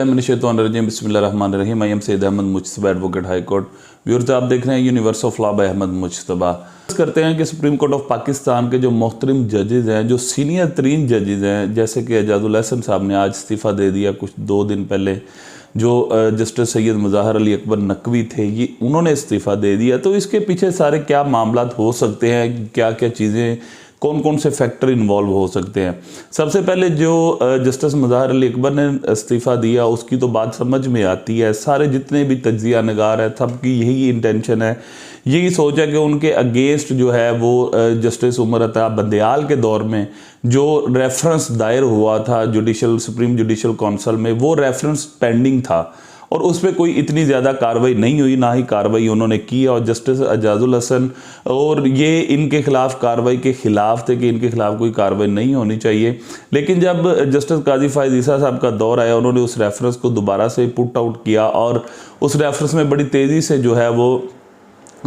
मिनश्शैतानिर्रजीम बिस्मिल्लाहिर्रहमानिर्रहीम। I am Syed Ahmed Mujtaba, advocate high court. Viewers, आप देख रहे हैं universe of law by Ahmed Mujtaba. करते हैं कि सुप्रीम कोर्ट ऑफ पाकिस्तान के जो मोहतरम जजेज़ हैं, जो सीनियर तरीन जजेज़ हैं, जैसे कि एजाजुल एहसन साहब ने आज इस्तीफ़ा दे दिया कुछ 2 दिन पहले, जो जस्टिस सैयद मुज़ाहर अली अकबर नकवी थे, ये उन्होंने इस्तीफ़ा दे दिया। तो इसके पीछे सारे क्या मामलात हो सकते हैं, क्या क्या चीज़ें, कौन कौन से फैक्टर इन्वॉल्व हो सकते हैं। सबसे पहले जो जस्टिस मुज़ाहर अली अकबर ने इस्तीफ़ा दिया, उसकी तो बात समझ में आती है। सारे जितने भी तज्ज़िया नगार है, सबकी यही इंटेंशन है, यही सोच है कि उनके अगेंस्ट जो है वो जस्टिस उमर अता बंदयाल के दौर में जो रेफरेंस दायर हुआ था सुप्रीम जुडिशल काउंसिल में, वो रेफरेंस पेंडिंग था और उस पर कोई इतनी ज़्यादा कार्रवाई नहीं हुई, ना ही कार्रवाई उन्होंने की। और जस्टिस एजाजुल हसन और ये इनके खिलाफ कार्रवाई के ख़िलाफ़ थे कि इनके खिलाफ कोई कार्रवाई नहीं होनी चाहिए। लेकिन जब जस्टिस काजी फ़ाइज़ ईसा साहब का दौर आया, उन्होंने उस रेफरेंस को दोबारा से पुट आउट किया और उस रेफरेंस में बड़ी तेज़ी से जो है वो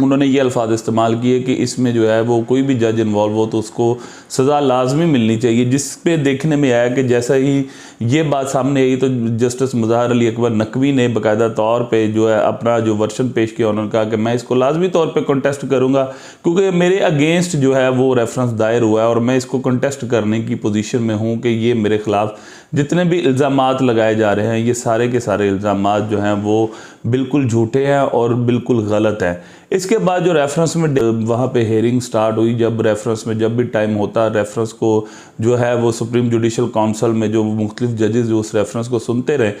उन्होंने ये अल्फाज इस्तेमाल किए कि इसमें जो है वो कोई भी जज इन्वॉल्व हो तो उसको सज़ा लाजमी मिलनी चाहिए। जिस पे देखने में आया कि जैसा ही ये बात सामने आई तो जस्टिस मुज़ाहर अली अकबर नकवी ने बाकायदा तौर पे जो है अपना जो वर्शन पेश किया। उन्होंने कहा कि मैं इसको लाजमी तौर पे कंटेस्ट करूँगा क्योंकि मेरे अगेंस्ट जो है वो रेफरेंस दायर हुआ है और मैं इसको कंटेस्ट करने की पोजीशन में हूँ कि ये मेरे ख़िलाफ़ जितने भी इल्ज़ामात लगाए जा रहे हैं, ये सारे के सारे इल्ज़ामात जो हैं वो बिल्कुल झूठे हैं और बिल्कुल गलत हैं। इसके बाद जो रेफरेंस में वहाँ पे हेयरिंग स्टार्ट हुई, जब रेफरेंस में जब भी टाइम होता, रेफरेंस को जो है वो सुप्रीम जुडिशल काउंसिल में जो मुख्तलिफ जजेस जो उस रेफरेंस को सुनते रहे,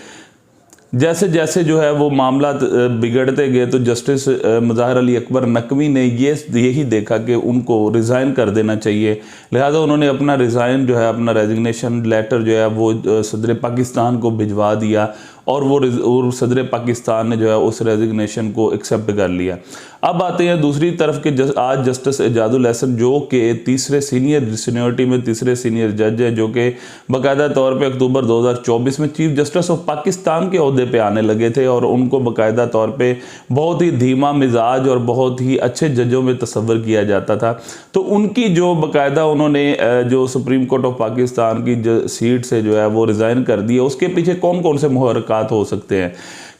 जैसे जैसे जो है वो मामला बिगड़ते गए तो जस्टिस मुज़ाहर अली अकबर नकवी ने यही देखा कि उनको रिज़ाइन कर देना चाहिए। लिहाजा उन्होंने अपना रिज़ाइन जो है, अपना रेजिग्नेशन लेटर जो है वो सदर पाकिस्तान को भिजवा दिया और सदर पाकिस्तान ने जो है उस रेजिग्नेशन को एक्सेप्ट कर लिया। अब आते हैं दूसरी तरफ के आज जस्टिस एजाजुल एहसन जो कि सीनियरिटी में तीसरे सीनियर जज हैं, जो कि बाकायदा तौर पे अक्टूबर 2024 में चीफ जस्टिस ऑफ पाकिस्तान के ओहदे पे आने लगे थे और उनको बाकायदा तौर पे बहुत ही धीमा मिजाज और बहुत ही अच्छे जजों में तस्वर किया जाता था। तो उनकी जो बाकायदा उन्होंने जो सुप्रीम कोर्ट ऑफ पाकिस्तान की सीट से जो है वो रिज़ाइन कर दिया, उसके पीछे कौन कौन से मुहर्रिकात हो सकते हैं।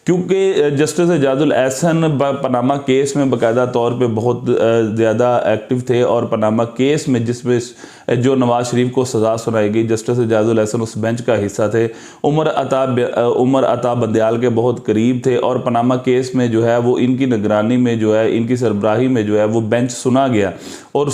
क्योंकि justice Ejazul Ehsan Panama case में बाकायदा तौर पे बहुत ज़्यादा एक्टिव थे और पनामा केस में जिसमें जो नवाज शरीफ को सज़ा सुनाई गई, जस्टिस एजाजुल एहसन उस बेंच का हिस्सा थे। उमर अता बंदयाल के बहुत करीब थे और पनामा केस में जो है वो इनकी निगरानी में जो है, इनकी सरबराही में जो है वो बेंच सुना गया और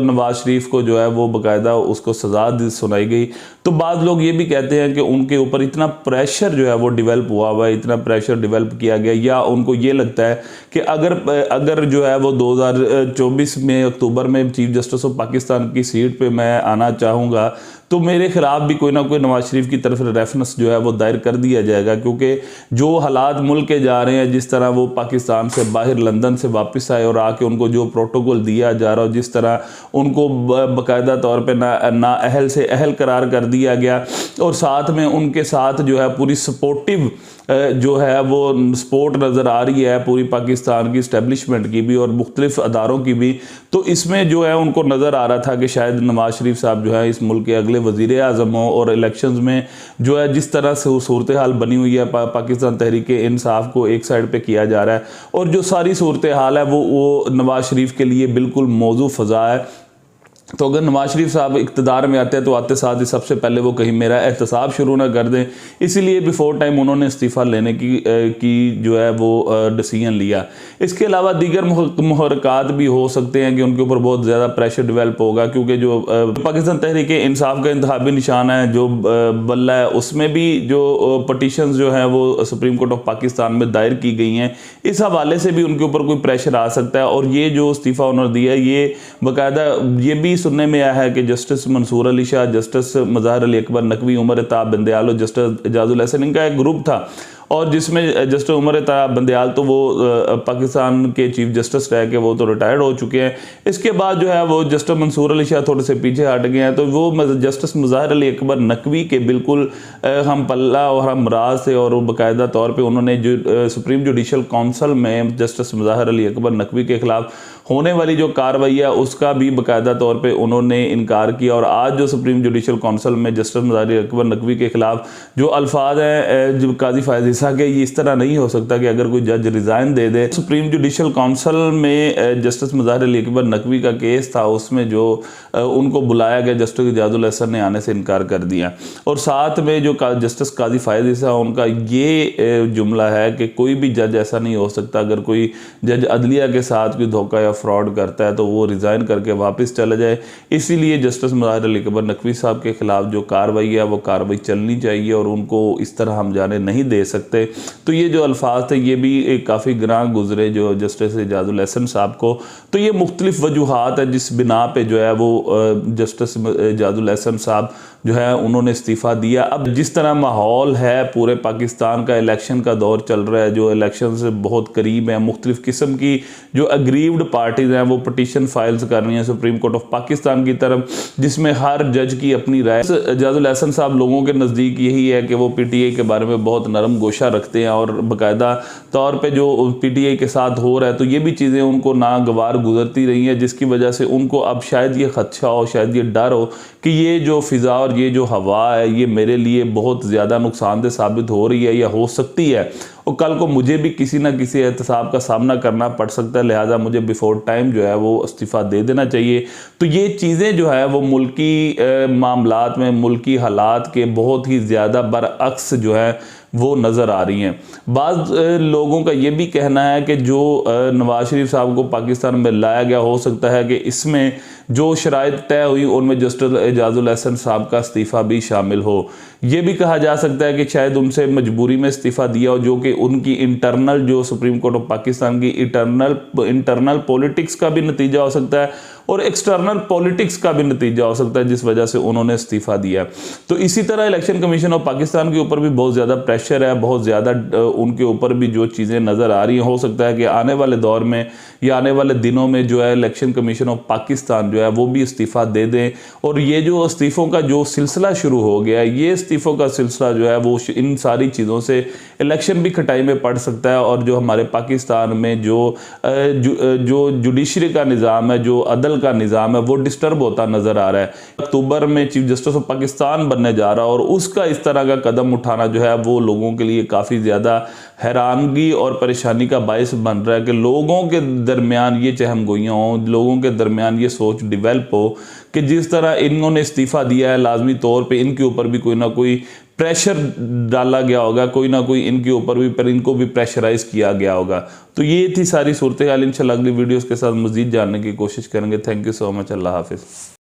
नवाज शरीफ को जो है वो बाकायदा उसको सज़ा सुनाई गई। तो बाद लोग ये भी कहते हैं कि उनके ऊपर इतना प्रेशर जो है वो डिवेल्प हुआ हुआ है, इतना प्रेशर डेवलप किया गया, या उनको ये लगता है कि अगर जो है वो 2024 में अक्टूबर में चीफ जस्टिस ऑफ पाकिस्तान की सीट पे मैं आना चाहूँगा तो मेरे खिलाफ भी कोई ना कोई नवाज शरीफ की तरफ रेफरेंस जो है वो दायर कर दिया जाएगा। क्योंकि जो हालात मुल्क के जा रहे हैं, जिस तरह वो पाकिस्तान से बाहर लंदन से वापस आए और आके उनको जो प्रोटोकॉल दिया जा रहा हो, जिस तरह उनको बाकायदा तौर पे ना अहल से अहल करार कर दिया गया और साथ में उनके साथ जो है पूरी सपोर्टिव जो है वो सपोर्ट नज़र आ रही है पूरी पाकिस्तान की इस्टेब्लिशमेंट की भी और मुख्तलिफ अदारों की भी। तो इसमें जो है उनको नज़र आ रहा था कि शायद नवाज शरीफ साहब जो है इस मुल्क के अगले वज़ीर आज़म हों और इलेक्शंस में जो है जिस तरह से सूरत हाल बनी हुई है, पाकिस्तान तहरीक इंसाफ को एक साइड पे किया जा रहा है और जो सारी सूरत हाल है वो नवाज शरीफ के लिए बिल्कुल मौजू फ़ज़ा है। तो अगर नवाज शरीफ साहब इक़्तिदार में आते हैं तो आते साथ ही सबसे पहले वो कहीं मेरा एहतसाब शुरू ना कर दें, इसीलिए बिफोर टाइम उन्होंने इस्तीफ़ा लेने की जो है वो डिसीजन लिया। इसके अलावा दीगर मुहर्रिकात भी हो सकते हैं कि उनके ऊपर बहुत ज़्यादा प्रेशर डेवलप होगा, क्योंकि जो पाकिस्तान तहरीक इंसाफ का इंतखाबी निशान है जो बल्ला है, उसमें भी जो पटिशन जो है वो सुप्रीम कोर्ट ऑफ पाकिस्तान में दायर की गई हैं, इस हवाले से भी उनके ऊपर कोई प्रेशर आ सकता है। और ये जो इस्तीफ़ा उन्होंने दिया, ये बाकायदा ये भी सुनने में आया है कि जस्टिस मंसूर अली शाह, जस्टिस मुज़ाहर अली अकबर नकवी, उमर अता बंदयाल और जस्टिस एजाजुल एहसन, इनका एक ग्रुप था और जिसमें जस्टिस उमर अता बंदयाल तो वो पाकिस्तान के चीफ जस्टिस रह के वो तो रिटायर्ड हो चुके हैं। इसके बाद जो है वो जस्टिस मंसूर अली शाह थोड़े से पीछे हट गए हैं, तो वो जस्टिस मुज़ाहर अली अकबर नकवी के बिल्कुल हम पल्ला और हम राज थे और वो बाकायदा तौर पर उन्होंने जो सुप्रीम जुडिशल काउंसिल में जस्टिस मुज़ाहर अली अकबर नकवी के खिलाफ होने वाली जो कार्रवाई है उसका भी बाकायदा तौर पे उन्होंने इनकार किया। और आज जो सुप्रीम जुडिशल काउंसिल में जस्टिस मुजाहिर अकबर नकवी के खिलाफ जो अल्फाज हैं जो काजी फायद ईसा के, ये इस तरह नहीं हो सकता कि अगर कोई जज रिज़ाइन दे दे। सुप्रीम जुडिशल काउंसिल में जस्टिस मुजाहिर अकबर नकवी का केस था, उसमें जो उनको बुलाया गया जस्टिस इजाजुल अहसन ने आने से इनकार कर दिया। और साथ में जो जस्टिस काजी फायद ईसा उनका ये जुमला है कि कोई भी जज ऐसा नहीं हो सकता, अगर कोई जज अदलिया के साथ कोई धोखा या फ्रॉड करता है तो वो रिज़ाइन करके वापस चला जाए। इसीलिए जस्टिस मुजाहिर अकबर नकवी साहब के खिलाफ जो कार्रवाई है वो कार्रवाई चलनी चाहिए और उनको इस तरह हम जाने नहीं दे सकते। तो ये जो अल्फाज थे ये भी काफ़ी ग्रां गुजरे जो जस्टिस इजाजुल अहसन साहब को। तो ये मुख्तलिफ वजूहात है जिस बिना पे जो है वो जस्टिस इजाजुल अहसन साहब जो है उन्होंने इस्तीफ़ा दिया। अब जिस तरह माहौल है पूरे पाकिस्तान का, इलेक्शन का दौर चल रहा है, जो इलेक्शन से बहुत करीब है, मुख्तलिफ किस्म की जो अग्रीव्ड पार्टीज़ हैं वो पटिशन फाइल्स कर रही हैं सुप्रीम कोर्ट ऑफ पाकिस्तान की तरफ, जिसमें हर जज की अपनी राय। इजाजुल अहसन साहब लोगों के नज़दीक यही है कि वो PTI के बारे में बहुत नरम गोशा रखते हैं और बाकायदा तौर पर जो PTI के साथ हो रहा है तो ये भी चीज़ें उनको नागवार गुजरती रही हैं, जिसकी वजह से उनको अब शायद ये खदशा हो, शायद ये डर हो कि ये जो फ़िज़ा और ये जो हवा है ये मेरे लिए बहुत ज़्यादा नुकसानदेह साबित हो रही है या हो सकती है, और कल को मुझे भी किसी ना किसी एहतसाब का सामना करना पड़ सकता है, लिहाजा मुझे बिफोर टाइम जो है वो इस्तीफ़ा दे देना चाहिए। तो ये चीज़ें जो है वो मुल्की मामलात में, मुल्की हालात के बहुत ही ज़्यादा बरअक्स जो है वो नज़र आ रही हैं। बाज़ लोगों का ये भी कहना है कि जो नवाज शरीफ साहब को पाकिस्तान में लाया गया, हो सकता है कि इसमें जो शराइत तय हुई उनमें जस्टिस इजाजुल अहसन साहब का इस्तीफ़ा भी शामिल हो। ये भी कहा जा सकता है कि शायद उनसे मजबूरी में इस्तीफ़ा दिया हो, जो कि उनकी इंटरनल जो सुप्रीम कोर्ट ऑफ पाकिस्तान की इंटरनल पॉलिटिक्स का भी नतीजा हो सकता है और एक्सटर्नल पॉलिटिक्स का भी नतीजा हो सकता है, जिस वजह से उन्होंने इस्तीफ़ा दिया। तो इसी तरह इलेक्शन कमीशन ऑफ पाकिस्तान के ऊपर भी बहुत ज़्यादा प्रेशर है, बहुत ज़्यादा उनके ऊपर भी जो चीज़ें नज़र आ रही हैं, हो सकता है कि आने वाले दौर में या आने वाले दिनों में जो है इलेक्शन कमीशन ऑफ पाकिस्तान जो है वो भी इस्तीफ़ा दे दें। और ये जो इस्तीफ़ों का जो सिलसिला शुरू हो गया है, ये इस्तीफ़ों का सिलसिला जो है वो इन सारी चीज़ों से इलेक्शन भी खटाई में पड़ सकता है और जो हमारे पाकिस्तान में जो जुडिशरी का निज़ाम है, जो अदल का निज़ाम है, वो डिस्टर्ब होता नज़र आ रहा है। अक्टूबर में चीफ जस्टिस ऑफ पाकिस्तान बनने जा रहा है और उसका इस तरह का कदम उठाना जो है वो लोगों के लिए काफ़ी ज़्यादा हैरानगी और परेशानी का बायस बन रहा है कि लोगों के दरमियान ये चहमगोइयाँ हों, लोगों के दरमियान ये सोच डिवेल्प हो कि जिस तरह इन्होंने इस्तीफ़ा दिया है लाजमी तौर पे इनके ऊपर भी कोई ना कोई प्रेशर डाला गया होगा, कोई ना कोई इनके ऊपर भी, पर इनको भी प्रेशराइज किया गया होगा। तो ये थी सारी सूरत हाल। इंशाल्लाह अगली वीडियोस के साथ मज़ीद जानने की कोशिश करेंगे। Thank you so much. Allah हाफिज़।